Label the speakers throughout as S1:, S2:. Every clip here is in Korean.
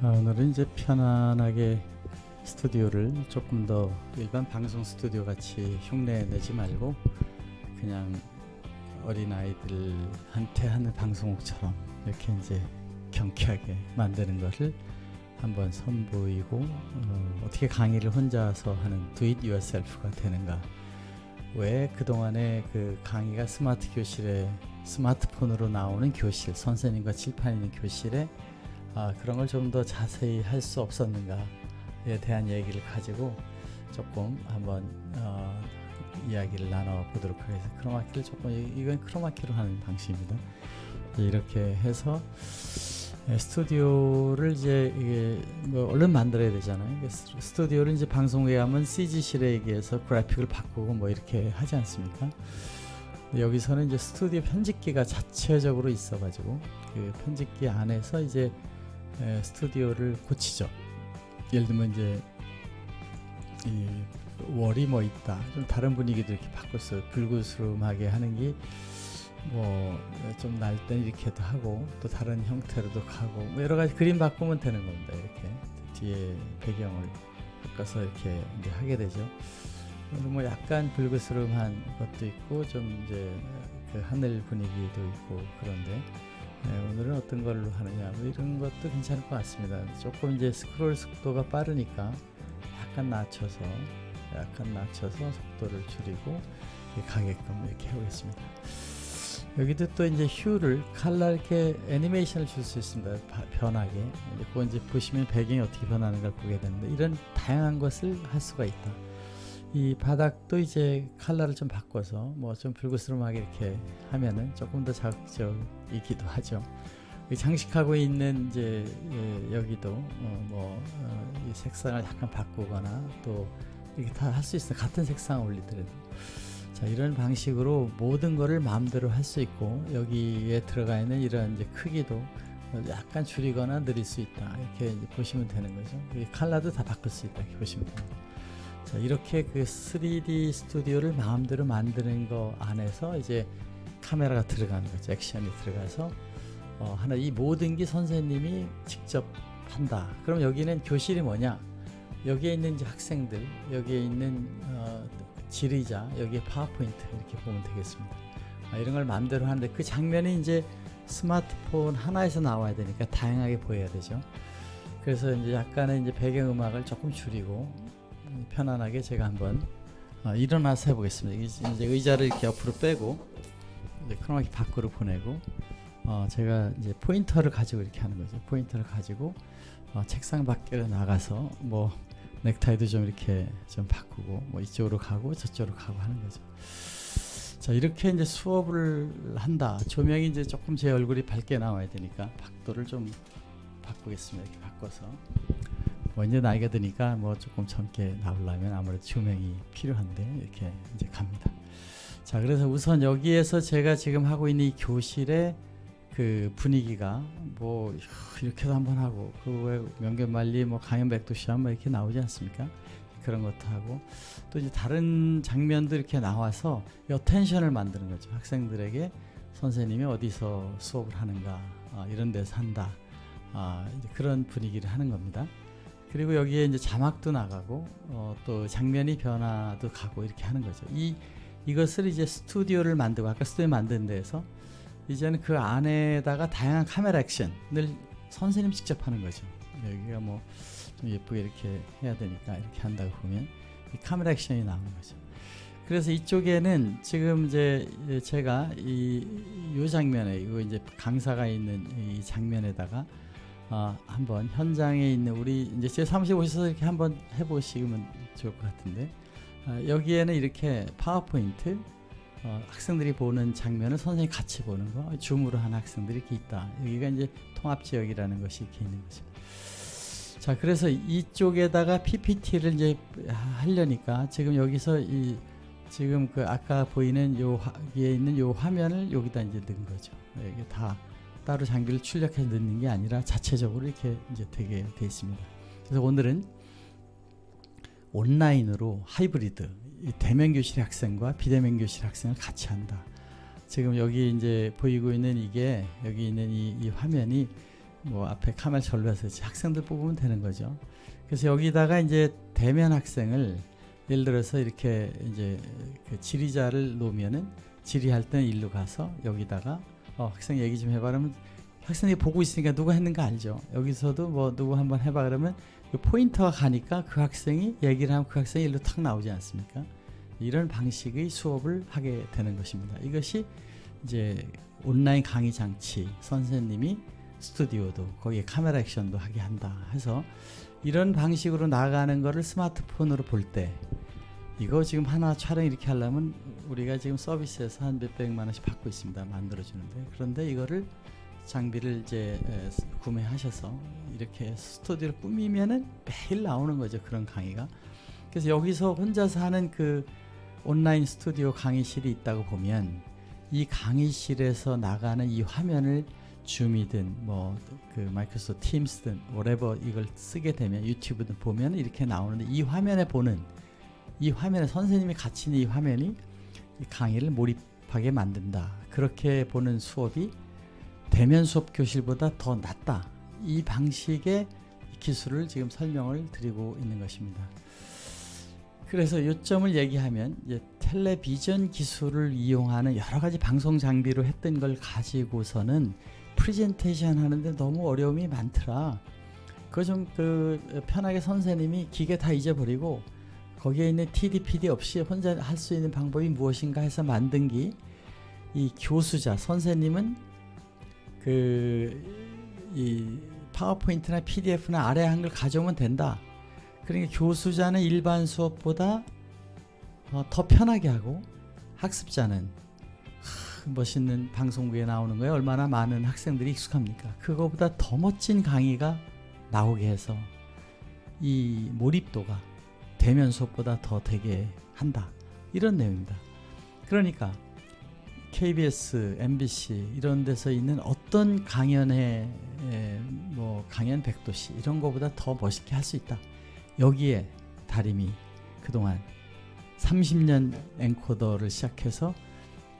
S1: 오늘은 이제 편안하게 스튜디오를 조금 더 일반 방송 스튜디오 같이 흉내 내지 말고 그냥 어린아이들한테 하는 방송국처럼 이렇게 이제 경쾌하게 만드는 것을 한번 선보이고 어떻게 강의를 혼자서 하는 do it yourself가 되는가, 왜 그동안에 그 강의가 스마트 교실에 스마트폰으로 나오는 교실, 선생님과 칠판 있는 교실에 그런 걸 좀 더 자세히 할 수 없었는가에 대한 얘기를 가지고 조금 한번 이야기를 나눠보도록 하겠습니다. 크로마키를 조금, 이건 크로마키로 하는 방식입니다. 이렇게 해서 스튜디오를 이제 이게 뭐 얼른 만들어야 되잖아요. 스튜디오를 이제 방송국에 가면 CG실에 얘기해서 그래픽을 바꾸고 뭐 이렇게 하지 않습니까? 여기서는 이제 스튜디오 편집기가 자체적으로 있어가지고 그 편집기 안에서 이제 스튜디오를 고치죠. 예를 들면 이제 이 월이 뭐 있다, 좀 다른 분위기도 이렇게 바꿨어요. 불그스름하게 하는 게 뭐 좀 날 때 이렇게도 하고 또 다른 형태로도 가고 뭐 여러 가지 그림 바꾸면 되는 겁니다. 이렇게 뒤에 배경을 바꿔서 이렇게 이제 하게 되죠. 뭐 약간 불그스름한 것도 있고 좀 이제 그 하늘 분위기도 있고 그런데 오늘은 어떤 걸로 하느냐 뭐 이런 것도 괜찮을 것 같습니다. 조금 이제 스크롤 속도가 빠르니까 약간 낮춰서 속도를 줄이고 가게끔 이렇게 해보겠습니다. 여기도 또 이제 휴를 칼라 이렇게 애니메이션을 줄 수 있습니다. 변하게. 그거 이제 보시면 배경이 어떻게 변하는 걸 보게 되는데 이런 다양한 것을 할 수가 있다. 이 바닥도 이제 컬러를 좀 바꿔서 뭐 좀 불그스름하게 이렇게 하면은 조금 더 자극적이기도 하죠. 장식하고 있는 이제 여기도 이 색상을 약간 바꾸거나 또 이렇게 다 할 수 있어요. 같은 색상 올리더라도. 자, 이런 방식으로 모든 거를 마음대로 할 수 있고 여기에 들어가 있는 이런 이제 크기도 약간 줄이거나 늘릴 수 있다. 이렇게 이제 보시면 되는 거죠. 이 컬러도 다 바꿀 수 있다. 이렇게 보시면 됩니다. 자, 이렇게 그 3D 스튜디오를 마음대로 만드는 거 안에서 이제 카메라가 들어가는 거죠. 액션이 들어가서 하나 이 모든 게 선생님이 직접 한다. 그럼 여기는 교실이 뭐냐? 여기에 있는 이제 학생들, 여기에 있는 지리자, 여기에 파워포인트 이렇게 보면 되겠습니다. 이런 걸 마음대로 하는데 그 장면이 이제 스마트폰 하나에서 나와야 되니까 다양하게 보여야 되죠. 그래서 이제 약간의 이제 배경음악을 조금 줄이고 편안하게 제가 한번 일어나서 해보겠습니다. 이제 의자를 이렇게 옆으로 빼고 이제 크로마키 밖으로 보내고 제가 이제 포인터를 가지고 이렇게 하는 거죠. 포인터를 가지고 책상 밖으로 나가서 뭐 넥타이도 좀 이렇게 좀 바꾸고 뭐 이쪽으로 가고 저쪽으로 가고 하는 거죠. 자, 이렇게 이제 수업을 한다. 조명이 이제 조금 제 얼굴이 밝게 나와야 되니까 각도를 좀 바꾸겠습니다. 이렇게 바꿔서 뭐 이제 나이가 드니까 뭐 조금 젊게 나오려면 아무래도 조명이 필요한데 이렇게 이제 갑니다. 자, 그래서 우선 여기에서 제가 지금 하고 있는 이 교실의 그 분위기가 뭐 이렇게도 한번 하고 그 명견말리 뭐 강연백두시한 뭐 이렇게 나오지 않습니까? 그런 것도 하고 또 이제 다른 장면도 이렇게 나와서 어텐션을 만드는 거죠. 학생들에게 선생님이 어디서 수업을 하는가, 이런 데서 한다, 이제 그런 분위기를 하는 겁니다. 그리고 여기에 이제 자막도 나가고 또 장면이 변화도 가고 이렇게 하는 거죠. 이것을 이제 스튜디오를 만들고 아까 스튜디오 만든 데에서 이제는 그 안에다가 다양한 카메라 액션을 선생님 직접 하는 거죠. 여기가 뭐 좀 예쁘게 이렇게 해야 되니까 이렇게 한다고 보면 이 카메라 액션이 나오는 거죠. 그래서 이쪽에는 지금 이제 제가 이 장면에 이거 이제 강사가 있는 이 장면에다가 한번 현장에 있는 우리 이제 제 사무실 오셔서 이렇게 한번 해보시면 좋을 것 같은데 여기에는 이렇게 파워포인트 학생들이 보는 장면을 선생님이 같이 보는 거, 줌으로 한 학생들이 이렇게 있다. 여기가 이제 통합지역이라는 것이 이렇게 있는 거죠. 자, 그래서 이쪽에다가 PPT를 이제 하려니까 지금 여기서 지금 그 아까 보이는 여기에 있는 요 화면을 여기다 이제 넣은 거죠. 이게 다 따로 장비를 출력해서 넣는 게 아니라 자체적으로 이렇게 이제 되게 돼 있습니다. 그래서 오늘은 온라인으로 하이브리드, 대면 교실 학생과 비대면 교실 학생을 같이 한다. 지금 여기 이제 보이고 있는 이게 여기 있는 이 화면이 뭐 앞에 카메라 절로 해서 학생들 뽑으면 되는 거죠. 그래서 여기다가 이제 대면 학생을 예를 들어서 이렇게 이제 그 질의자를 놓으면은 질의할 때는 일로 가서 여기다가 학생 얘기 좀 해봐 그러면 학생이 보고 있으니까 누가 했는가 알죠. 여기서도 뭐 누구 한번 해봐 그러면 그 포인터가 가니까 그 학생이 얘기를 하면 그 학생이 일로 탁 나오지 않습니까? 이런 방식의 수업을 하게 되는 것입니다. 이것이 이제 온라인 강의 장치, 선생님이 스튜디오도 거기에 카메라 액션도 하게 한다 해서 이런 방식으로 나가는 거를 스마트폰으로 볼 때 이거 지금 하나 촬영 이렇게 하려면 우리가 지금 서비스에서 한 몇백만 원씩 받고 있습니다. 만들어주는데 그런데 이거를 장비를 이제 구매하셔서 이렇게 스튜디오를 꾸미면은 매일 나오는 거죠. 그런 강의가. 그래서 여기서 혼자서 하는 그 온라인 스튜디오 강의실이 있다고 보면 이 강의실에서 나가는 이 화면을 줌이든 뭐 그 마이크로소프트 팀스든 whatever 이걸 쓰게 되면 유튜브든 보면 이렇게 나오는데 이 화면에 보는 이 화면에 선생님이 같이 있는 이 화면이 이 강의를 몰입하게 만든다. 그렇게 보는 수업이 대면 수업 교실보다 더 낫다. 이 방식의 기술을 지금 설명을 드리고 있는 것입니다. 그래서 요점을 얘기하면 이제 텔레비전 기술을 이용하는 여러 가지 방송 장비로 했던 걸 가지고서는 프레젠테이션 하는데 너무 어려움이 많더라. 그거 좀 편하게 선생님이 기계 다 잊어버리고 거기에 있는 TD, PD 없이 혼자 할 수 있는 방법이 무엇인가 해서 만든 게 이 교수자, 선생님은 이 파워포인트나 PDF나 아래 한 걸 가져오면 된다. 그러니까 교수자는 일반 수업보다 더 편하게 하고 학습자는 멋있는 방송국에 나오는 거에 얼마나 많은 학생들이 익숙합니까? 그거보다 더 멋진 강의가 나오게 해서 이 몰입도가 대면 수업보다 더 되게 한다. 이런 내용입니다. 그러니까 KBS, MBC 이런 데서 있는 어떤 강연의 뭐 강연 100도시 이런 거보다 더 멋있게 할 수 있다. 여기에 다림이 그동안 30년 엔코더를 시작해서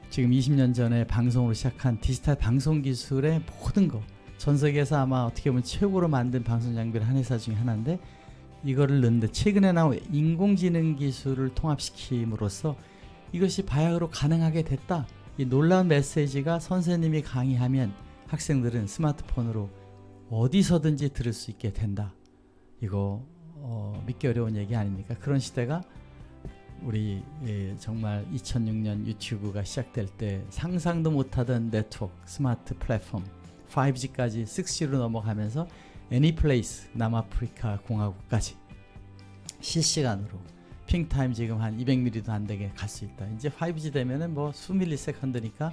S1: 지금 20년 전에 방송으로 시작한 디지털 방송 기술의 모든 거 전 세계에서 아마 어떻게 보면 최고로 만든 방송 장비를 한 회사 중에 하나인데 이거를 넣는데 최근에 나온 인공지능 기술을 통합시킴으로써 이것이 바야흐로 가능하게 됐다. 이 놀라운 메시지가 선생님이 강의하면 학생들은 스마트폰으로 어디서든지 들을 수 있게 된다. 이거 믿기 어려운 얘기 아닙니까? 그런 시대가 우리 정말 2006년 유튜브가 시작될 때 상상도 못하던 네트워크, 스마트 플랫폼, 5G까지 6G로 넘어가면서 애니플레이스, 남아프리카 공화국까지 실시간으로 핑타임 지금 한 200ml도 안 되게 갈 수 있다. 이제 5G 되면은 뭐 수밀리세컨드니까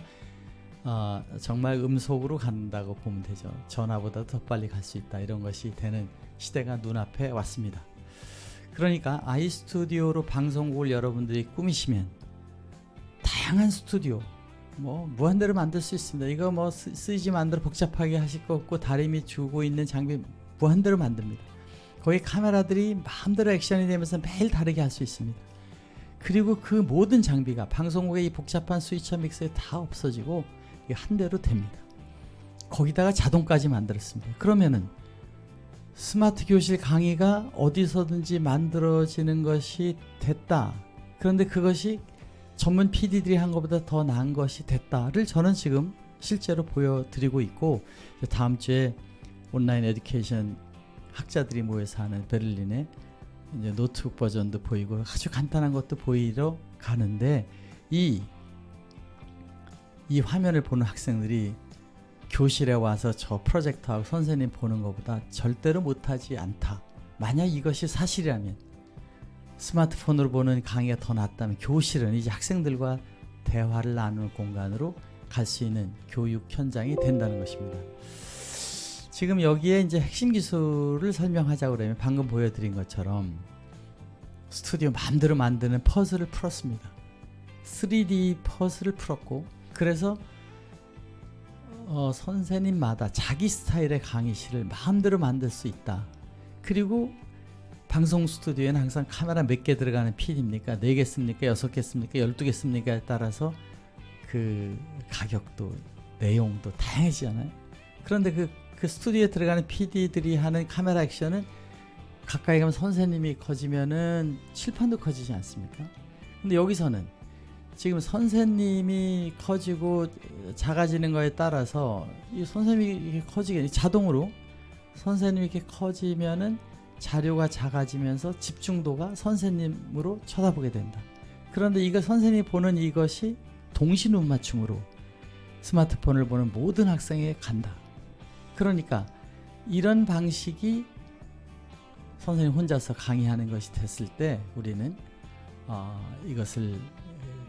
S1: 정말 음속으로 간다고 보면 되죠. 전화보다 더 빨리 갈 수 있다. 이런 것이 되는 시대가 눈앞에 왔습니다. 그러니까 아이스튜디오로 방송국을 여러분들이 꾸미시면 다양한 스튜디오 뭐 무한대로 만들 수 있습니다. 이거 뭐 쓰지 만들어 복잡하게 하실 거 없고 다림이 주고 있는 장비 무한대로 만듭니다. 거기 카메라들이 마음대로 액션이 되면서 매일 다르게 할 수 있습니다. 그리고 그 모든 장비가 방송국의 이 복잡한 스위처 믹서에 다 없어지고 한 대로 됩니다. 거기다가 자동까지 만들었습니다. 그러면은 스마트 교실 강의가 어디서든지 만들어지는 것이 됐다. 그런데 그것이 전문 PD들이 한 것보다 더 나은 것이 됐다를 저는 지금 실제로 보여드리고 있고 다음 주에 온라인 에듀케이션 학자들이 모여서 하는 베를린에 이제 노트북 버전도 보이고 아주 간단한 것도 보이러 가는데 이 화면을 보는 학생들이 교실에 와서 저 프로젝터하고 선생님 보는 것보다 절대로 못하지 않다. 만약 이것이 사실이라면 스마트폰으로 보는 강의가 더 낫다면 교실은 이제 학생들과 대화를 나누는 공간으로 갈 수 있는 교육 현장이 된다는 것입니다. 지금 여기에 이제 핵심 기술을 설명하자고 그러면 방금 보여드린 것처럼 스튜디오 마음대로 만드는 퍼즐을 풀었습니다. 3D 퍼즐을 풀었고 그래서 선생님마다 자기 스타일의 강의실을 마음대로 만들 수 있다. 그리고 방송 스튜디오에는 항상 카메라 몇 개 들어가는 PD입니까? 4개 씁니까? 6개 씁니까? 12개 씁니까에 따라서 그 가격도 내용도 다양해지잖아요. 그런데 그 그 스튜디오에 들어가는 PD들이 하는 카메라 액션은 가까이 가면 선생님이 커지면은 칠판도 커지지 않습니까? 근데 여기서는 지금 선생님이 커지고 작아지는 거에 따라서 이 선생님이 이렇게 커지게 자동으로 선생님이 이렇게 커지면은 자료가 작아지면서 집중도가 선생님으로 쳐다보게 된다. 그런데 이거 선생님이 보는 이것이 동시 눈 맞춤으로 스마트폰을 보는 모든 학생에게 간다. 그러니까 이런 방식이 선생님 혼자서 강의하는 것이 됐을 때 우리는 이것을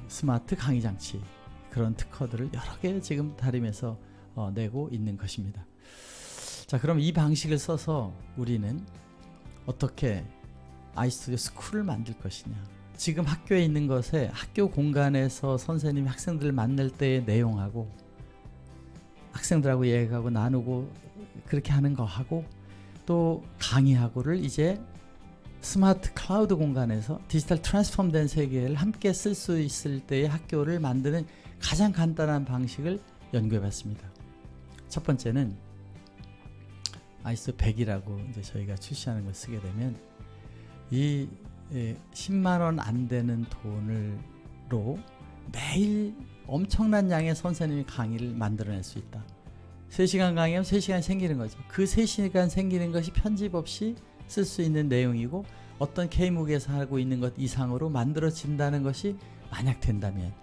S1: 스마트 강의 장치 그런 특허들을 여러 개 지금 다림에서 내고 있는 것입니다. 자, 그럼 이 방식을 써서 우리는 어떻게 아이스튜디오 스쿨을 만들 것이냐. 지금 학교에 있는 것에 학교 공간에서 선생님이 학생들을 만날 때의 내용하고 학생들하고 얘기하고 나누고 그렇게 하는 거하고 또 강의하고를 이제 스마트 클라우드 공간에서 디지털 트랜스폼된 세계를 함께 쓸 수 있을 때의 학교를 만드는 가장 간단한 방식을 연구해 봤습니다. 첫 번째는 아이스 100이라고 이제 저희가 출시하는 걸 쓰게 되면 이 10만 원 안 되는 돈으로 매일 엄청난 양의 선생님이 강의를 만들어낼 수 있다. 3시간 강의하면 3시간 생기는 거죠. 그 3시간 생기는 것이 편집 없이 쓸 수 있는 내용이고 어떤 K무기에서 하고 있는 것 이상으로 만들어진다는 것이 만약 된다면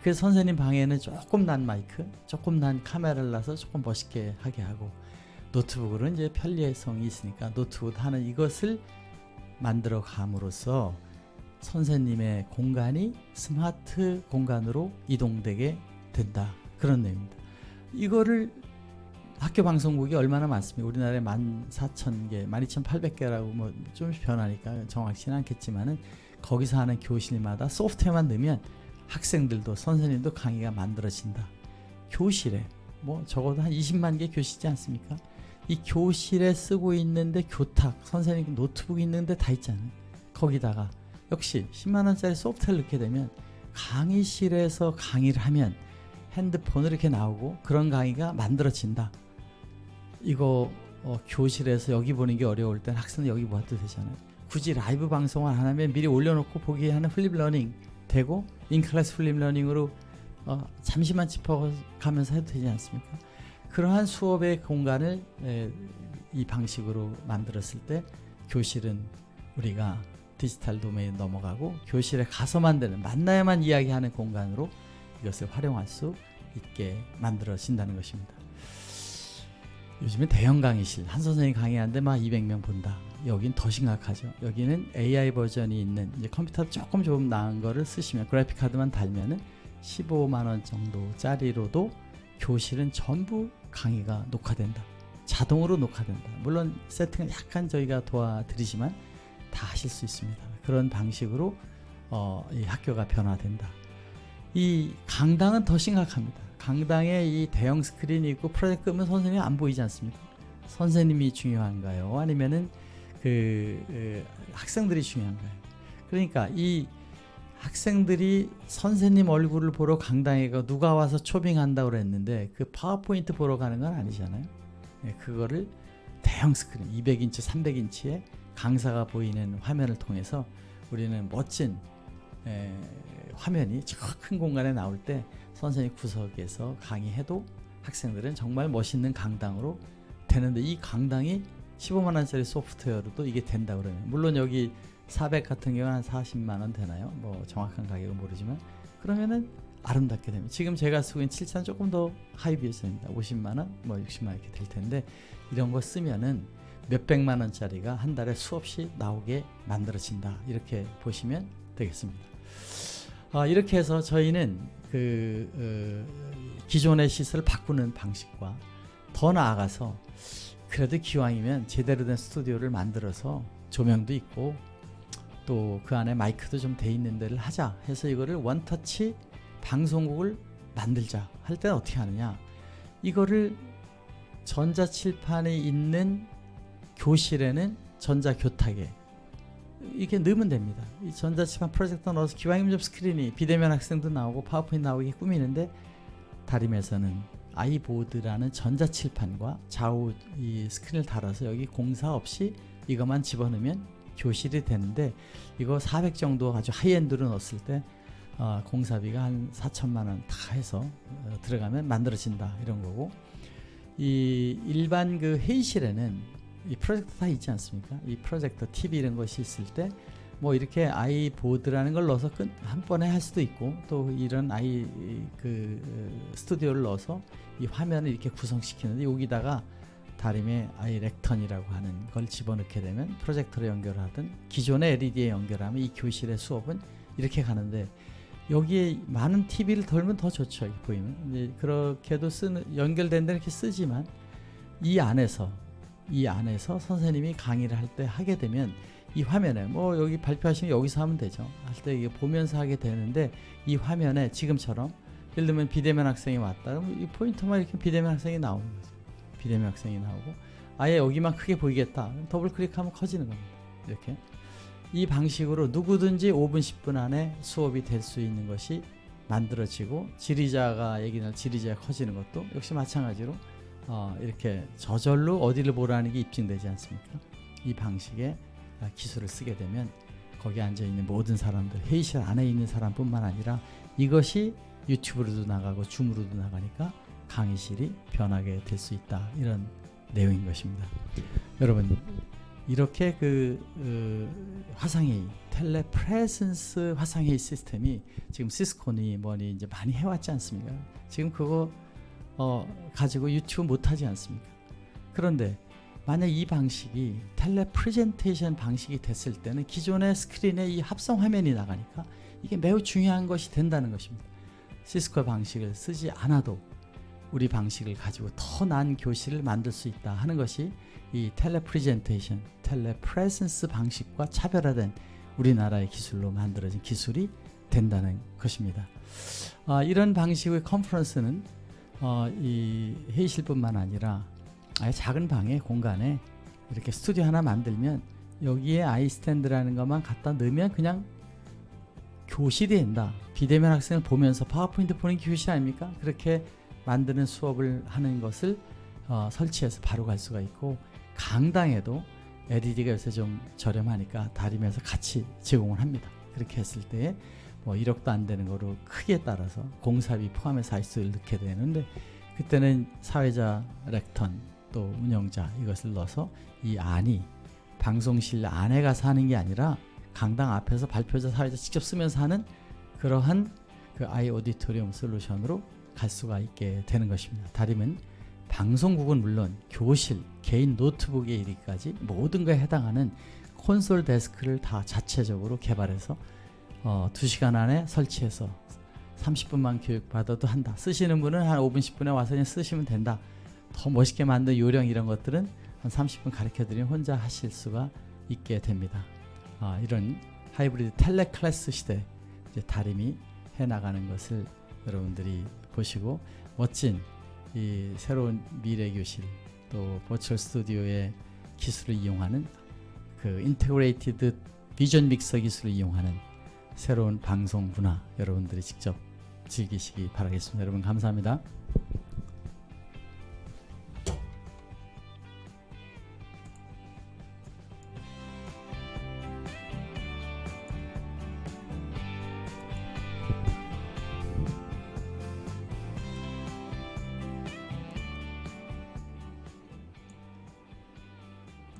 S1: 그래서 선생님 방에는 조금 난 마이크, 조금 난 카메라를 놔서 조금 멋있게 하게 하고 노트북으로 이제 편리성이 있으니까 노트북 하는 이것을 만들어 감으로써 선생님의 공간이 스마트 공간으로 이동되게 된다. 그런 내용입니다. 이거를 학교 방송국이 얼마나 많습니까? 우리나라에 14,000개, 12,800개라고 뭐 좀씩 변하니까 정확치는 않겠지만은 거기서 하는 교실마다 소프트웨어만 넣으면 학생들도 선생님도 강의가 만들어진다. 교실에 뭐 적어도 한 20만 개 교실이지 않습니까? 이 교실에 쓰고 있는데 교탁, 선생님 노트북이 있는데 다 있잖아요. 거기다가 역시 10만 원짜리 소프트웨어를 넣게 되면 강의실에서 강의를 하면 핸드폰으로 이렇게 나오고 그런 강의가 만들어진다. 이거 교실에서 여기 보는 게 어려울 땐 학생은 여기 보아도 되잖아요. 굳이 라이브 방송을 안 하면 미리 올려놓고 보기 하는 플립 러닝 되고 인클래스 플립 러닝으로 잠시만 짚어가면서 해도 되지 않습니까? 그러한 수업의 공간을 이 방식으로 만들었을 때 교실은 우리가 디지털 도메인에 넘어가고 교실에 가서 만드는 만나야만 이야기하는 공간으로 이것을 활용할 수 있게 만들어진다는 것입니다. 요즘에 대형 강의실 한 선생님이 강의하는데 막 200명 본다. 여긴 더 심각하죠. 여기는 AI 버전이 있는 이제 컴퓨터 조금 좀 나은 거를 쓰시면 그래픽 카드만 달면은 15만 원 정도짜리로도 교실은 전부 강의가 녹화된다. 자동으로 녹화된다. 물론 세팅을 약간 저희가 도와드리지만 다 하실 수 있습니다. 그런 방식으로 이 학교가 변화된다. 이 강당은 더 심각합니다. 강당에 이 대형 스크린이 있고 프로젝터 끄면 선생님이 안 보이지 않습니까? 선생님이 중요한가요? 아니면은 학생들이 중요한가요? 그러니까 이 학생들이 선생님 얼굴을 보러 강당에 가 누가 와서 초빙한다고 그랬는데 그 파워포인트 보러 가는 건 아니잖아요. 그거를 대형 스크린 200인치 300인치에 강사가 보이는 화면을 통해서 우리는 멋진 화면이 저 큰 공간에 나올 때 선생님 구석에서 강의해도 학생들은 정말 멋있는 강당으로 되는데 이 강당이 15만 원짜리 소프트웨어로도 이게 된다 그러면 물론 여기 400 같은 경우는 한 40만 원 되나요? 뭐 정확한 가격은 모르지만 그러면은 아름답게 됩니다. 지금 제가 쓰고 있는 7천 조금 더 하이 비율입니다. 50만 원, 뭐 60만 원 이렇게 될 텐데 이런 거 쓰면은 몇백만 원짜리가 한 달에 수없이 나오게 만들어진다. 이렇게 보시면 되겠습니다. 이렇게 해서 저희는 기존의 시설을 바꾸는 방식과 더 나아가서 그래도 기왕이면 제대로 된 스튜디오를 만들어서 조명도 있고 또 그 안에 마이크도 좀 돼 있는 데를 하자 해서 이거를 원터치 방송국을 만들자 할 때는 어떻게 하느냐, 이거를 전자칠판이 있는 교실에는 전자교탁에 이렇게 넣으면 됩니다. 이 전자칠판 프로젝터 넣어서 기왕이면 좀 스크린이 비대면 학생도 나오고 파워포인트 나오게 꾸미는데 다림에서는 아이보드라는 전자칠판과 좌우 이 스크린을 달아서 여기 공사 없이 이것만 집어넣으면 교실이 되는데, 이거 400 정도 아주 하이엔드로 넣었을 때 공사비가 한 4천만 원 다 해서 들어가면 만들어진다, 이런 거고, 이 일반 그 회의실에는 이 프로젝터 다 있지 않습니까? 이 프로젝터 TV 이런 것이 있을 때 뭐 이렇게 아이보드라는 걸 넣어서 한 번에 할 수도 있고, 또 이런 스튜디오를 넣어서 이 화면을 이렇게 구성시키는데, 여기다가 다림의 렉턴이라고 하는 걸 집어넣게 되면 프로젝터로 연결하든 기존의 LED에 연결하면 이 교실의 수업은 이렇게 가는데, 여기에 많은 TV를 돌면 더 좋죠. 이렇게 보이면 이제 그렇게도 연결된 데는 이렇게 쓰지만, 이 안에서 선생님이 강의를 할 때 하게 되면 이 화면에 뭐 여기 발표하시면 여기서 하면 되죠. 할 때 이게 보면서 하게 되는데, 이 화면에 지금처럼 예를 들면 비대면 학생이 왔다 그러면 이 포인터만 이렇게 비대면 학생이 나오는 거죠. 비대면 학생이 나오고, 아예 여기만 크게 보이겠다, 더블 클릭하면 커지는 겁니다. 이렇게 이 방식으로 누구든지 5분 10분 안에 수업이 될 수 있는 것이 만들어지고, 지리자가 커지는 것도 역시 마찬가지로 이렇게 저절로 어디를 보라는 게 입증되지 않습니까? 이 방식의 기술을 쓰게 되면 거기 앉아있는 모든 사람들, 회의실 안에 있는 사람뿐만 아니라 이것이 유튜브로도 나가고 줌으로도 나가니까 강의실이 변하게 될 수 있다, 이런 내용인 것입니다. 여러분, 이렇게 화상회의, 텔레프레센스 화상회의 시스템이 지금 시스코니 뭐니 이제 많이 해왔지 않습니까? 지금 그거 가지고 유튜브 못하지 않습니까? 그런데 만약 이 방식이 텔레프레젠테이션 방식이 됐을 때는 기존의 스크린에 이 합성 화면이 나가니까 이게 매우 중요한 것이 된다는 것입니다. 시스코 방식을 쓰지 않아도 우리 방식을 가지고 더 나은 교실을 만들 수 있다 하는 것이 이 텔레프레젠테이션, 텔레프레센스 방식과 차별화된 우리나라의 기술로 만들어진 기술이 된다는 것입니다. 이런 방식의 컨퍼런스는 이 회의실뿐만 아니라 아예 작은 방에 공간에 이렇게 스튜디오 하나 만들면 여기에 아이스탠드라는 것만 갖다 넣으면 그냥 교실이 된다. 비대면 학생을 보면서 파워포인트 보는 교실 아닙니까? 그렇게 만드는 수업을 하는 것을 설치해서 바로 갈 수가 있고, 강당에도 LED가 요새 좀 저렴하니까 다림에서 같이 제공을 합니다. 그렇게 했을 때 뭐 1억도 안 되는 거로 크기에 따라서 공사비 포함해서 아이스를 넣게 되는데, 그때는 사회자, 렉턴, 또 운영자 이것을 넣어서 이 안이 방송실 안에 가서 하는 게 아니라 강당 앞에서 발표자, 사회자 직접 쓰면서 하는 그러한 그 아이 오디토리움 솔루션으로 갈 수가 있게 되는 것입니다. 다림은 방송국은 물론 교실, 개인 노트북에 이르기까지 모든 것에 해당하는 콘솔 데스크를 다 자체적으로 개발해서 2시간 안에 설치해서 30분만 교육받아도 한다. 쓰시는 분은 한 5분 10분에 와서 그냥 쓰시면 된다. 더 멋있게 만든 요령 이런 것들은 한 30분 가르쳐드리면 혼자 하실 수가 있게 됩니다. 이런 하이브리드 텔레클래스 시대 이제 다림이 해나가는 것을 여러분들이 보시고, 멋진 이 새로운 미래교실, 또 버추얼 스튜디오의 기술을 이용하는 그 인테그레이티드 비전 믹서 기술을 이용하는 새로운 방송 문화 여러분들이 직접 즐기시기 바라겠습니다. 여러분 감사합니다.